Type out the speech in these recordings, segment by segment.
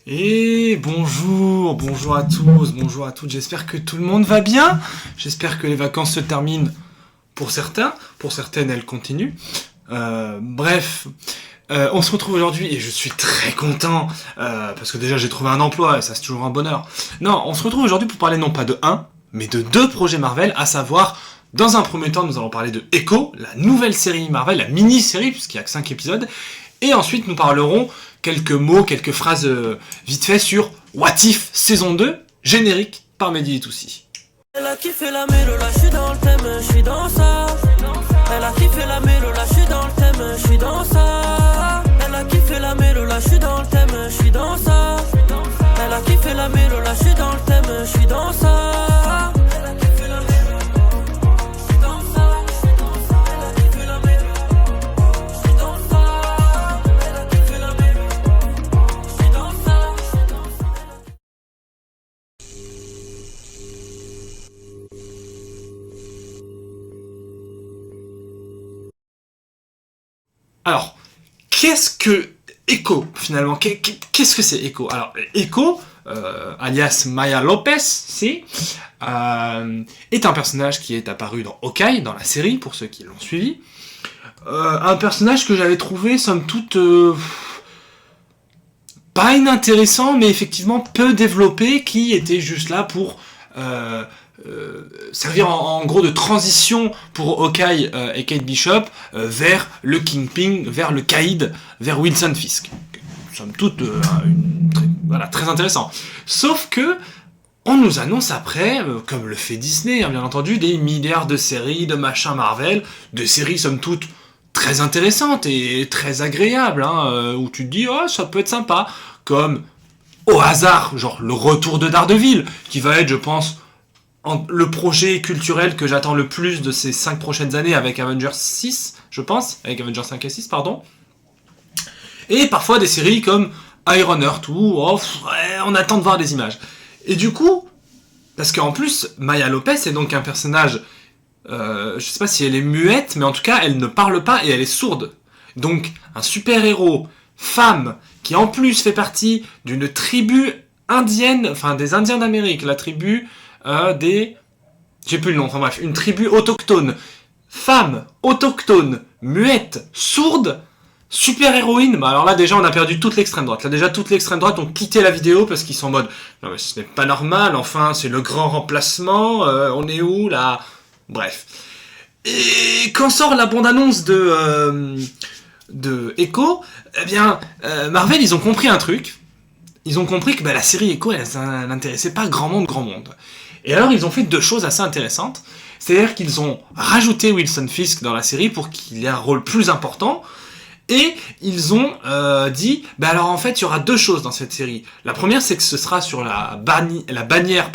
Et bonjour à tous, bonjour à toutes, j'espère que tout le monde va bien, j'espère que les vacances se terminent pour certains, pour certaines elles continuent. Bref, on se retrouve aujourd'hui et je suis très content, parce que déjà j'ai trouvé un emploi et ça c'est toujours un bonheur. Non, on se retrouve aujourd'hui pour parler non pas de un, mais de deux projets Marvel, à savoir, dans un premier temps nous allons parler de Echo, la nouvelle série Marvel, la mini-série puisqu'il n'y a que 5 épisodes, et ensuite nous parlerons quelques mots, quelques phrases vite fait sur What If saison 2, générique par Mehdi et Toussi. Elle a kiffé la mélo, là j'suis dans le thème, j'suis dans ça. Elle a kiffé la mélo, là j'suis dans le thème, j'suis dans ça. Elle a kiffé la mélo, là j'suis dans le thème, j'suis dans ça. Elle a kiffé la mélo, là j'suis dans le thème, j'suis dans ça. Elle a kiffé la mélo, j'suis dans ça. Elle a kiffé la mélo, j'suis dans ça. Elle a kiffé la mélo, j'suis dans ça. Alors, qu'est-ce que Echo finalement? Qu'est-ce que c'est Echo? Alors, Echo, alias Maya Lopez, est un personnage qui est apparu dans Hawkeye, dans la série, pour ceux qui l'ont suivi. Un personnage que j'avais trouvé, somme toute, pas inintéressant, mais effectivement peu développé, qui était juste là pour servir en gros de transition pour Hawkeye et Kate Bishop vers le Kingpin, vers le Caïd, vers Wilson Fisk. Somme toute, très intéressant. Sauf que on nous annonce après, comme le fait Disney, bien entendu, des milliards de séries, de machins Marvel, de séries somme toute très intéressantes et très agréables, où tu te dis, oh, ça peut être sympa, comme au hasard, genre le retour de Daredevil, qui va être, je pense, le projet culturel que j'attends le plus de ces 5 prochaines années avec Avengers 6, je pense, avec Avengers 5 et 6, pardon. Et parfois des séries comme Ironheart, où on attend de voir des images. Et du coup, parce qu'en plus, Maya Lopez est donc un personnage, je sais pas si elle est muette, mais en tout cas, elle ne parle pas et elle est sourde. Donc, un super-héros, femme, qui en plus fait partie d'une tribu indienne, enfin des Indiens d'Amérique, la tribu des... J'ai plus le nom, enfin bref, une tribu autochtone. Femme, autochtone, muette, sourde, super-héroïne. Bah alors là déjà on a perdu toute l'extrême droite. Là déjà toute l'extrême droite ont quitté la vidéo parce qu'ils sont en mode non mais ce n'est pas normal, enfin c'est le grand remplacement, on est où là? Bref. Et quand sort la bande-annonce de Echo, eh bien Marvel ils ont compris un truc. Ils ont compris que la série Echo elle n'intéressait pas grand monde. Et alors ils ont fait deux choses assez intéressantes. C'est-à-dire qu'ils ont rajouté Wilson Fisk dans la série pour qu'il ait un rôle plus important. Et ils ont dit, alors en fait il y aura deux choses dans cette série. La première c'est que ce sera sur la bannière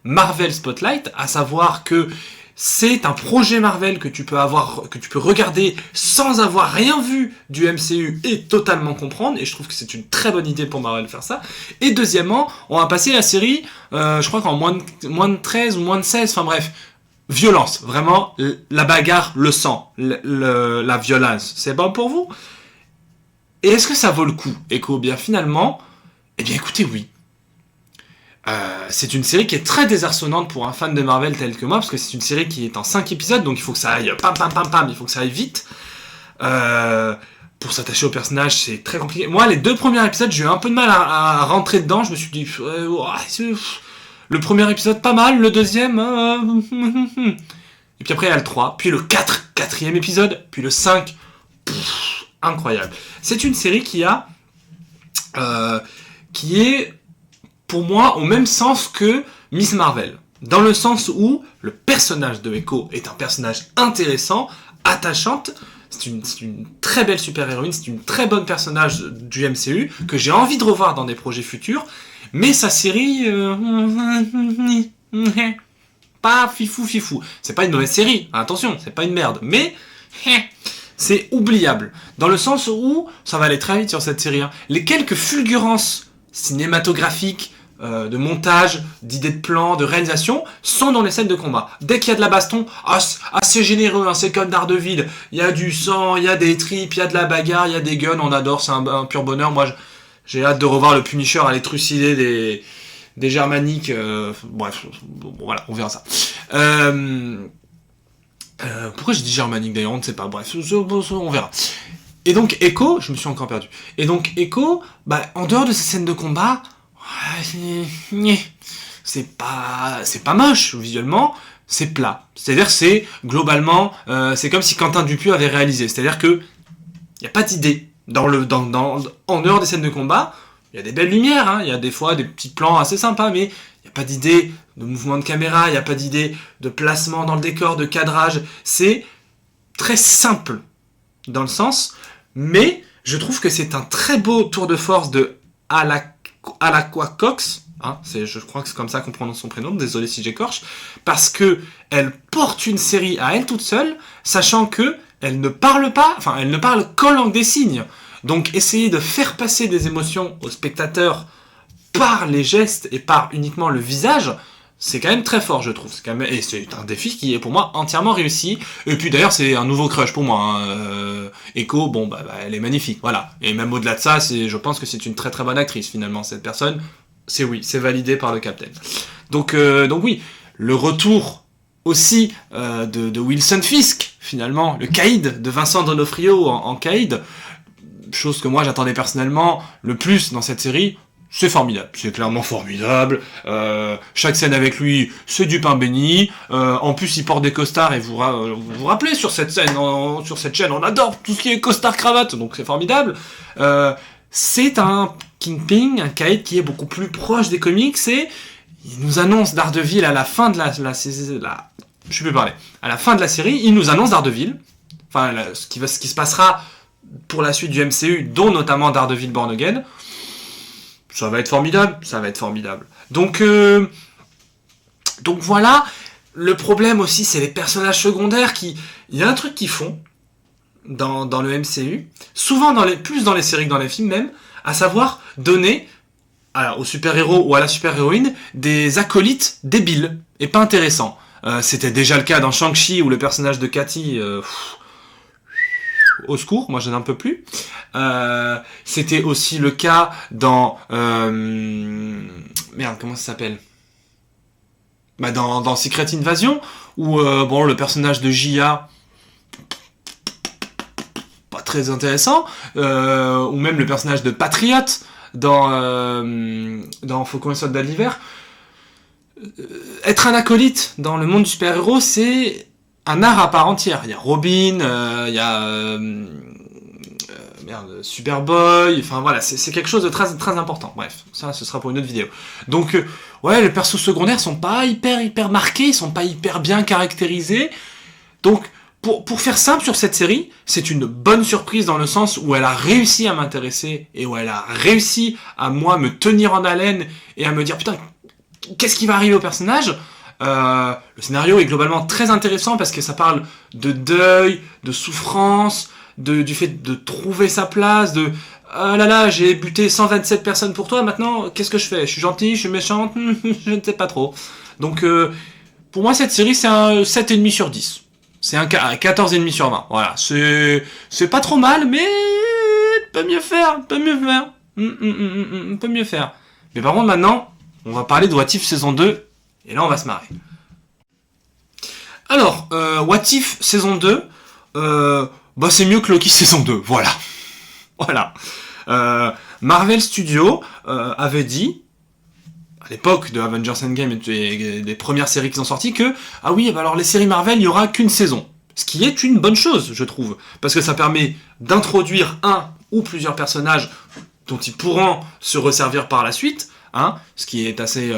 Marvel Spotlight, à savoir que c'est un projet Marvel que tu peux regarder sans avoir rien vu du MCU et totalement comprendre, et je trouve que c'est une très bonne idée pour Marvel de faire ça. Et deuxièmement, on va passer la série, je crois qu'en moins de 13 ou moins de 16, enfin bref, violence, vraiment, la bagarre, le sang, la violence, c'est bon pour vous? Et est-ce que ça vaut le coup, Echo? Bien finalement, écoutez, oui. C'est une série qui est très désarçonnante pour un fan de Marvel tel que moi, parce que c'est une série qui est en 5 épisodes, donc il faut que ça aille pam, il faut que ça aille vite. Pour s'attacher au personnage, c'est très compliqué. Moi, les 2 premiers épisodes, j'ai eu un peu de mal à rentrer dedans, je me suis dit... le premier épisode, pas mal, le deuxième... Et puis après, il y a le 3, puis le 4e épisode, puis le 5... incroyable. C'est une série qui est... pour moi, au même sens que Miss Marvel. Dans le sens où le personnage de Echo est un personnage intéressant, attachante, c'est une très belle super-héroïne, c'est une très bonne personnage du MCU, que j'ai envie de revoir dans des projets futurs, mais sa série... pas fifou. C'est pas une mauvaise série, attention, c'est pas une merde, mais... c'est oubliable. Dans le sens où, ça va aller très vite sur cette série, les quelques fulgurances cinématographiques, de montage, d'idées de plan, de réalisation, sont dans les scènes de combat. Dès qu'il y a de la baston, c'est généreux, c'est comme Daredevil, il y a du sang, il y a des tripes, il y a de la bagarre, il y a des guns, on adore, c'est un pur bonheur. Moi, J'ai hâte de revoir le Punisher aller trucider des Germaniques. Bref, bon, voilà, on verra ça. Pourquoi j'ai dit Germanique d'ailleurs, on ne sait pas. Bref, on verra. Et donc Echo, je me suis encore perdu. Et donc Echo, en dehors de ces scènes de combat, c'est pas moche visuellement, c'est plat. C'est-à-dire que c'est globalement, c'est comme si Quentin Dupieux avait réalisé. C'est-à-dire que y a pas d'idée en dehors des scènes de combat. Il y a des belles lumières, hein, il y a des fois des petits plans assez sympas, mais il n'y a pas d'idée de mouvement de caméra, il n'y a pas d'idée de placement dans le décor, de cadrage. C'est très simple dans le sens, mais je trouve que c'est un très beau tour de force de Alaqua Cox. Hein, je crois que c'est comme ça qu'on prononce son prénom, désolé si j'écorche, parce que elle porte une série à elle toute seule, sachant que elle ne parle qu'en langue des signes. Donc essayer de faire passer des émotions aux spectateurs par les gestes et par uniquement le visage, c'est quand même très fort, je trouve. Et c'est un défi qui est pour moi entièrement réussi. Et puis d'ailleurs, c'est un nouveau crush pour moi. Hein. Echo, elle est magnifique, voilà. Et même au-delà de ça, je pense que c'est une très très bonne actrice finalement, cette personne. C'est validé par le Captain. Donc oui, le retour aussi de Wilson Fisk, finalement, le Caïd de Vincent D'Onofrio en Caïd, chose que moi j'attendais personnellement le plus dans cette série. C'est formidable, c'est clairement formidable. Chaque scène avec lui, c'est du pain béni. En plus, il porte des costards et vous vous rappelez sur cette scène, sur cette chaîne, on adore tout ce qui est costard cravate, donc c'est formidable. C'est un Kingpin, un Caïd qui est beaucoup plus proche des comics et il nous annonce Daredevil à la fin de à la fin de la série, il nous annonce Daredevil. Enfin, ce qui se passera pour la suite du MCU, dont notamment Daredevil Born Again. Ça va être formidable. Donc voilà, le problème aussi, c'est les personnages secondaires il y a un truc qu'ils font dans le MCU, souvent plus dans les séries que dans les films même, à savoir donner aux super-héros ou à la super-héroïne des acolytes débiles et pas intéressants. C'était déjà le cas dans Shang-Chi où le personnage de Cathy... au secours, moi je n'en peux plus. C'était aussi le cas dans... comment ça s'appelle ? Dans Secret Invasion, où le personnage de J.A., pas très intéressant, ou même le personnage de Patriot dans Faucon et Soldat de l'hiver. Être un acolyte dans le monde du super-héros, c'est un art à part entière. Il y a Robin, il y a Superboy, enfin voilà, c'est quelque chose de très très important. Bref, ça ce sera pour une autre vidéo. Donc les persos secondaires sont pas hyper marqués, sont pas hyper bien caractérisés. Donc pour faire simple sur cette série, c'est une bonne surprise dans le sens où elle a réussi à m'intéresser et où elle a réussi à moi me tenir en haleine et à me dire putain, qu'est-ce qui va arriver au personnage ? Le scénario est globalement très intéressant parce que ça parle de deuil, de souffrance, du fait de trouver sa place, de ah là là, j'ai buté 127 personnes pour toi, maintenant qu'est-ce que je fais ? Je suis gentil, je suis méchante, je ne sais pas trop. Donc pour moi cette série c'est un 7,5 sur 10. C'est un 14,5 sur 20. Voilà, c'est pas trop mal, mais peut mieux faire. Peut mieux faire. Mais par contre maintenant, on va parler de What If saison 2. Et là, on va se marrer. Alors, What If saison 2, c'est mieux que Loki saison 2, voilà. Voilà. Marvel Studios avait dit, à l'époque de Avengers Endgame et des premières séries qui sont sorties, que, alors les séries Marvel, il n'y aura qu'une saison. Ce qui est une bonne chose, je trouve. Parce que ça permet d'introduire un ou plusieurs personnages dont ils pourront se resservir par la suite, hein, ce qui est assez...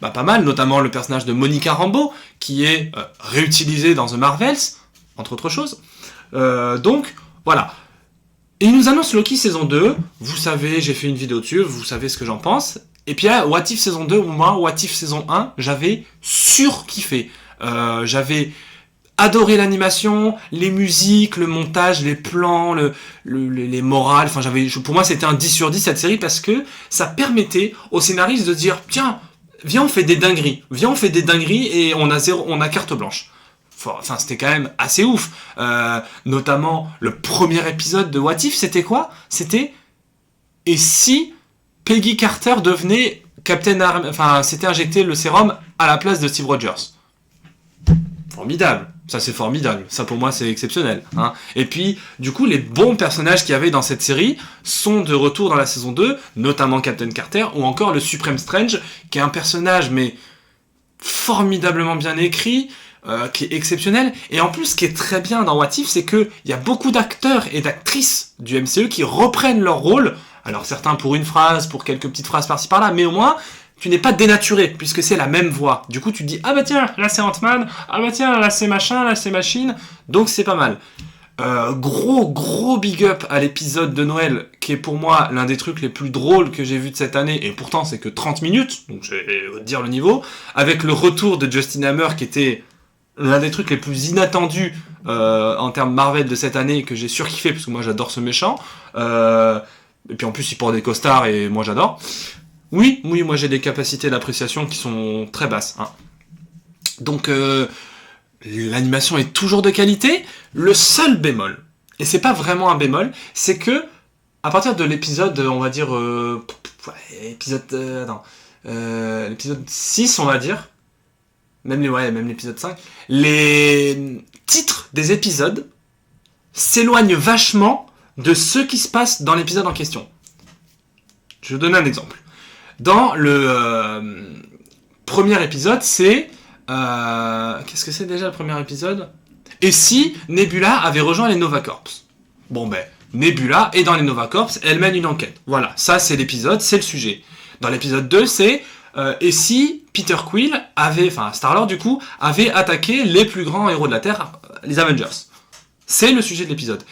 pas mal, notamment le personnage de Monica Rambeau, qui est réutilisé dans The Marvels, entre autres choses. Donc, voilà. Et il nous annonce Loki saison 2, vous savez, j'ai fait une vidéo dessus, vous savez ce que j'en pense. Et puis là, What If saison 2, moi, What If saison 1, j'avais surkiffé. J'avais adoré l'animation, les musiques, le montage, les plans, les morales, enfin pour moi c'était un 10 sur 10 cette série parce que ça permettait aux scénaristes de dire, tiens, viens on fait des dingueries et on a carte blanche. Enfin c'était quand même assez ouf. Notamment le premier épisode de What If, c'était quoi ? C'était Et si Peggy Carter devenait s'était injecté le sérum à la place de Steve Rogers. Formidable. Ça, c'est formidable. Ça, pour moi, c'est exceptionnel. Hein. Et puis, du coup, les bons personnages qu'il y avait dans cette série sont de retour dans la saison 2, notamment Captain Carter, ou encore le Supreme Strange, qui est un personnage, mais formidablement bien écrit, qui est exceptionnel. Et en plus, ce qui est très bien dans What If, c'est qu'il y a beaucoup d'acteurs et d'actrices du MCU qui reprennent leur rôle. Alors, certains pour une phrase, pour quelques petites phrases par-ci par-là, mais au moins... tu n'es pas dénaturé, puisque c'est la même voix. Du coup, tu te dis, ah bah tiens, là c'est Ant-Man, ah bah tiens, là c'est machin, là c'est machine, donc c'est pas mal. Gros big up à l'épisode de Noël, qui est pour moi l'un des trucs les plus drôles que j'ai vu de cette année, et pourtant c'est que 30 minutes, donc je vais dire le niveau, avec le retour de Justin Hammer, qui était l'un des trucs les plus inattendus en termes Marvel de cette année, que j'ai surkiffé, parce que moi j'adore ce méchant, et puis en plus il porte des costards, et moi j'adore. Oui, moi j'ai des capacités d'appréciation qui sont très basses. Hein. Donc, l'animation est toujours de qualité. Le seul bémol, et c'est pas vraiment un bémol, c'est que, à partir de l'épisode, on va dire... l'épisode 6, on va dire, même l'épisode 5, les titres des épisodes s'éloignent vachement de ce qui se passe dans l'épisode en question. Je donne un exemple. Dans le premier épisode, c'est... qu'est-ce que c'est déjà le premier épisode ? Et si Nebula avait rejoint les Nova Corps ? Bon ben, Nebula est dans les Nova Corps, elle mène une enquête. Voilà, ça c'est l'épisode, c'est le sujet. Dans l'épisode 2, c'est... et si Peter Quill Star-Lord du coup, avait attaqué les plus grands héros de la Terre, les Avengers. C'est le sujet de l'épisode.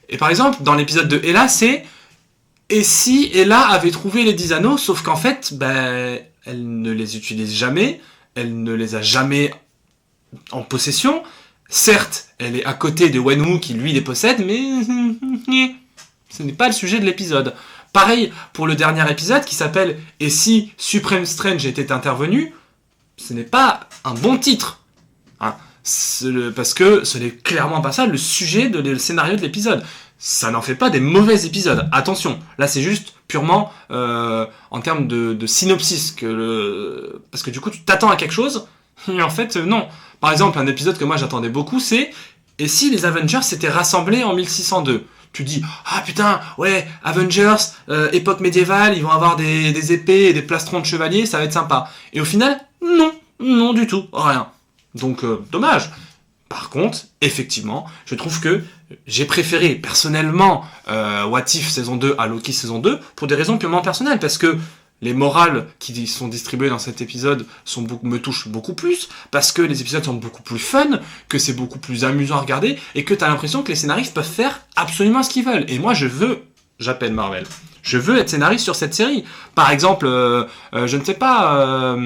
Et par exemple, dans l'épisode de Ella, c'est... et si Ella avait trouvé les 10 anneaux, sauf qu'en fait, elle ne les utilise jamais, elle ne les a jamais en possession. Certes, elle est à côté de Wenwu qui lui les possède, mais ce n'est pas le sujet de l'épisode. Pareil pour le dernier épisode qui s'appelle « Et si Supreme Strange était intervenu ?» Ce n'est pas un bon titre. Hein, parce que ce n'est clairement pas ça le sujet le scénario de l'épisode. Ça n'en fait pas des mauvais épisodes. Attention, là c'est juste purement en termes de synopsis. Parce que du coup tu t'attends à quelque chose, et en fait non. Par exemple, un épisode que moi j'attendais beaucoup, c'est « Et si les Avengers s'étaient rassemblés en 1602 ?» Tu dis « Ah putain, ouais, Avengers, époque médiévale, ils vont avoir des épées et des plastrons de chevaliers, ça va être sympa. » Et au final, non du tout, rien. Donc dommage. Par contre, effectivement, je trouve que j'ai préféré personnellement What If saison 2 à Loki saison 2 pour des raisons purement personnelles, parce que les morales qui sont distribuées dans cet épisode me touchent beaucoup plus, parce que les épisodes sont beaucoup plus fun, que c'est beaucoup plus amusant à regarder, et que t'as l'impression que les scénaristes peuvent faire absolument ce qu'ils veulent. Et moi, j'appelle Marvel, je veux être scénariste sur cette série. Par exemple, je ne sais pas...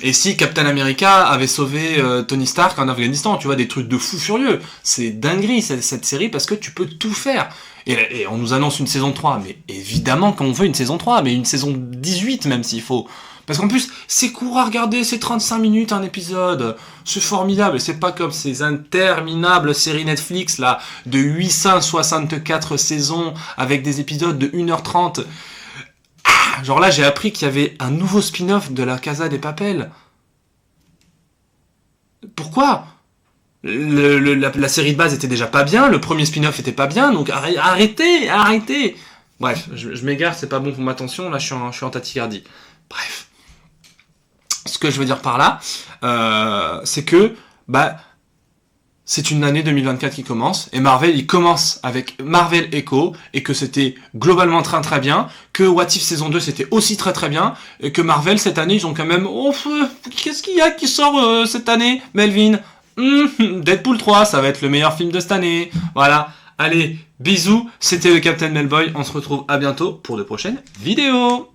et si Captain America avait sauvé Tony Stark en Afghanistan, tu vois, des trucs de fou furieux. C'est dinguerie cette série parce que tu peux tout faire. Et on nous annonce une saison 3, mais évidemment qu'on veut une saison 3, mais une saison 18 même s'il faut. Parce qu'en plus, c'est court à regarder, c'est 35 minutes un épisode. C'est formidable, et c'est pas comme ces interminables séries Netflix là, de 864 saisons avec des épisodes de 1h30. Genre là, j'ai appris qu'il y avait un nouveau spin-off de la Casa des Papel. Pourquoi ? La série de base était déjà pas bien, le premier spin-off était pas bien, donc arrêtez. Bref, je m'égare, c'est pas bon pour ma tension, là je suis en tachycardie. Bref. Ce que je veux dire par là, c'est que, c'est une année 2024 qui commence, et Marvel, il commence avec Marvel Echo, et que c'était globalement très bien, que What If saison 2 c'était aussi très bien, et que Marvel cette année, ils ont quand même, qu'est-ce qu'il y a qui sort cette année, Melvin ? Deadpool 3, ça va être le meilleur film de cette année, voilà. Allez, bisous, c'était le Captain Melboy, on se retrouve à bientôt pour de prochaines vidéos.